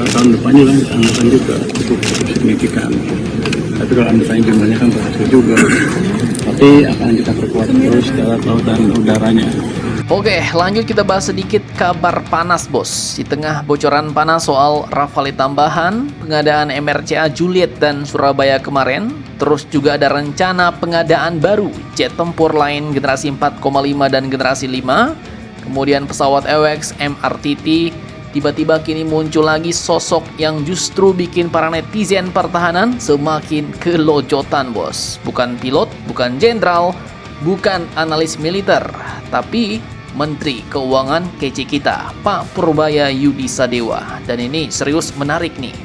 tahun depan juga anggaran juga cukup signifikan. Tapi kalau anda tanya jumlahnya kan berhasil juga. Tapi akan kita perkuat terus darat, laut, dan udaranya. Oke, lanjut kita bahas sedikit kabar panas bos. Di tengah bocoran panas soal Rafale tambahan, pengadaan MRCA Juliet dan Surabaya kemarin, terus juga ada rencana pengadaan baru jet tempur lain generasi 4,5 dan generasi 5, kemudian pesawat AWACS MRTT. Tiba-tiba kini muncul lagi sosok yang justru bikin para netizen pertahanan semakin kelojotan bos. Bukan pilot, bukan jenderal, bukan analis militer, tapi Menteri Keuangan kece kita, Pak Purbaya Yudi Sadewa. Dan ini serius menarik nih.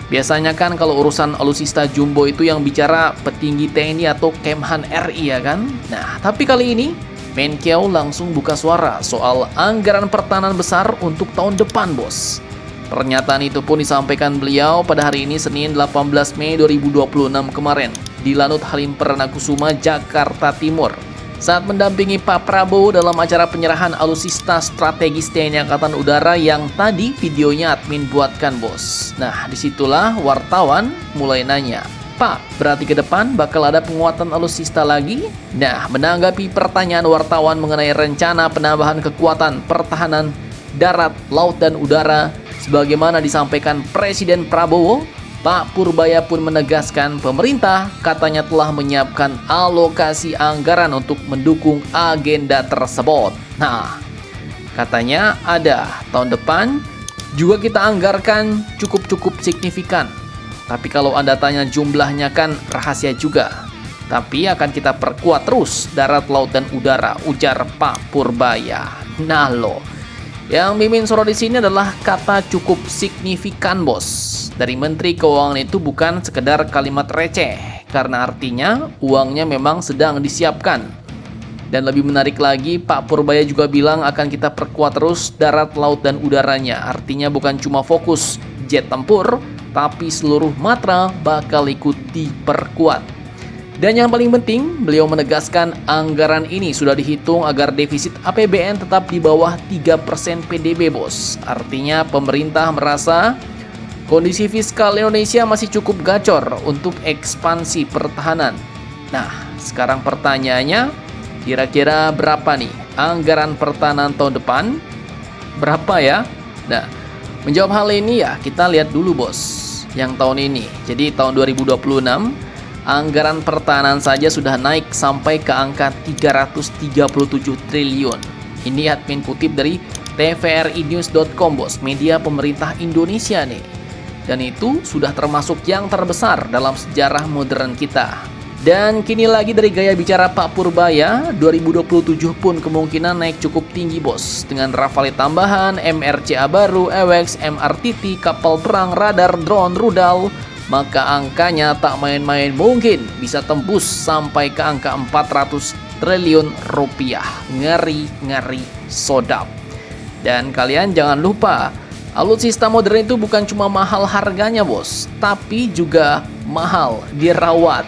Biasanya kan kalau urusan alutsista jumbo itu yang bicara petinggi TNI atau Kemhan RI ya kan. Nah, tapi kali ini Menkeu langsung buka suara soal anggaran pertahanan besar untuk tahun depan bos. Pernyataan itu pun disampaikan beliau pada hari ini Senin 18 Mei 2026 kemarin di Lanut Halim Perdana Kusuma, Jakarta Timur, saat mendampingi Pak Prabowo dalam acara penyerahan alutsista strategis TNI Angkatan Udara yang tadi videonya admin buatkan bos. Nah, disitulah wartawan mulai nanya, Pak, berarti ke depan bakal ada penguatan alutsista lagi? Nah, menanggapi pertanyaan wartawan mengenai rencana penambahan kekuatan pertahanan darat, laut, dan udara sebagaimana disampaikan Presiden Prabowo, Pak Purbaya pun menegaskan pemerintah katanya telah menyiapkan alokasi anggaran untuk mendukung agenda tersebut. Nah, katanya ada tahun depan juga kita anggarkan cukup signifikan. Tapi kalau Anda tanya jumlahnya kan rahasia juga. Tapi akan kita perkuat terus darat, laut, dan udara, ujar Pak Purbaya. Nah loh, yang mimin sorot di sini adalah kata cukup signifikan bos. Dari Menteri Keuangan itu bukan sekedar kalimat receh, karena artinya uangnya memang sedang disiapkan. Dan lebih menarik lagi, Pak Purbaya juga bilang akan kita perkuat terus darat, laut, dan udaranya. Artinya bukan cuma fokus jet tempur, tapi seluruh matra bakal ikut diperkuat. Dan yang paling penting, beliau menegaskan anggaran ini sudah dihitung agar defisit APBN tetap di bawah 3% PDB bos. Artinya pemerintah merasa kondisi fiskal Indonesia masih cukup gacor untuk ekspansi pertahanan. Nah, sekarang pertanyaannya, kira-kira berapa nih anggaran pertahanan tahun depan? Berapa ya? Nah, menjawab hal ini ya kita lihat dulu bos yang tahun ini. Jadi tahun 2026 anggaran pertahanan saja sudah naik sampai ke angka 337 triliun. Ini admin kutip dari tvrinews.com bos, media pemerintah Indonesia nih. Dan itu sudah termasuk yang terbesar dalam sejarah modern kita. Dan kini lagi dari gaya bicara Pak Purbaya, 2027 pun kemungkinan naik cukup tinggi bos. Dengan Rafale tambahan, MRCA baru, AWACS, MRTT, kapal perang, radar, drone, rudal, maka angkanya tak main-main, mungkin bisa tembus sampai ke angka 400 triliun rupiah. Ngeri sodap. Dan kalian jangan lupa, alutsista modern itu bukan cuma mahal harganya bos, tapi juga mahal dirawat.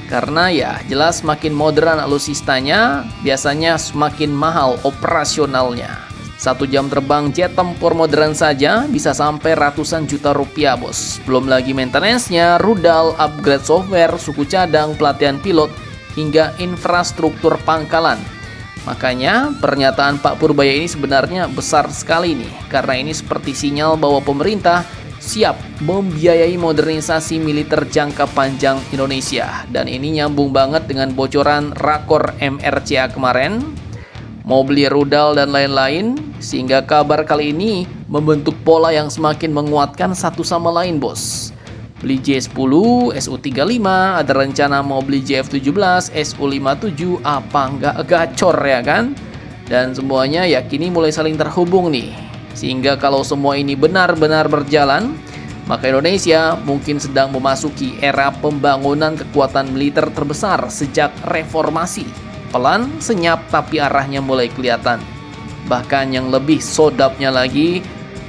Karena ya jelas semakin modern alutsistanya, biasanya semakin mahal operasionalnya. 1 jam terbang jet tempur modern saja bisa sampai ratusan juta rupiah bos. Belum lagi maintenance-nya, rudal, upgrade software, suku cadang, pelatihan pilot, hingga infrastruktur pangkalan. Makanya pernyataan Pak Purbaya ini sebenarnya besar sekali nih, karena ini seperti sinyal bahwa pemerintah siap membiayai modernisasi militer jangka panjang Indonesia. Dan ini nyambung banget dengan bocoran rakor MRCA kemarin, mau beli rudal dan lain-lain, sehingga kabar kali ini membentuk pola yang semakin menguatkan satu sama lain bos. Beli J10, Su-35, ada rencana mau beli JF-17, Su-57, apa nggak gacor ya kan? Dan semuanya yakini mulai saling terhubung nih. Sehingga kalau semua ini benar-benar berjalan, maka Indonesia mungkin sedang memasuki era pembangunan kekuatan militer terbesar sejak reformasi. Pelan, senyap, tapi arahnya mulai kelihatan. Bahkan yang lebih sodapnya lagi,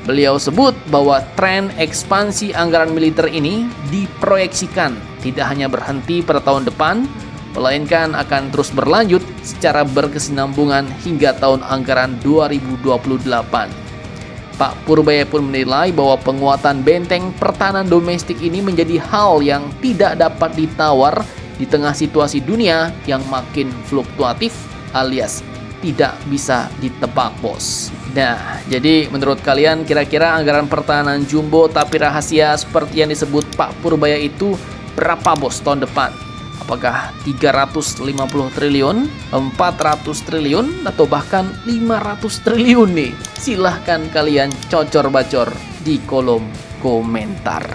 beliau sebut bahwa tren ekspansi anggaran militer ini diproyeksikan tidak hanya berhenti pada tahun depan, melainkan akan terus berlanjut secara berkesinambungan hingga tahun anggaran 2028. Pak Purbaya pun menilai bahwa penguatan benteng pertahanan domestik ini menjadi hal yang tidak dapat ditawar di tengah situasi dunia yang makin fluktuatif alias tidak bisa ditebak, bos. Nah, jadi menurut kalian kira-kira anggaran pertahanan jumbo tapi rahasia seperti yang disebut Pak Purbaya itu berapa, bos, tahun depan? Apakah 350 triliun, 400 triliun, atau bahkan 500 triliun nih? Silahkan kalian cocor-bacor di kolom komentar.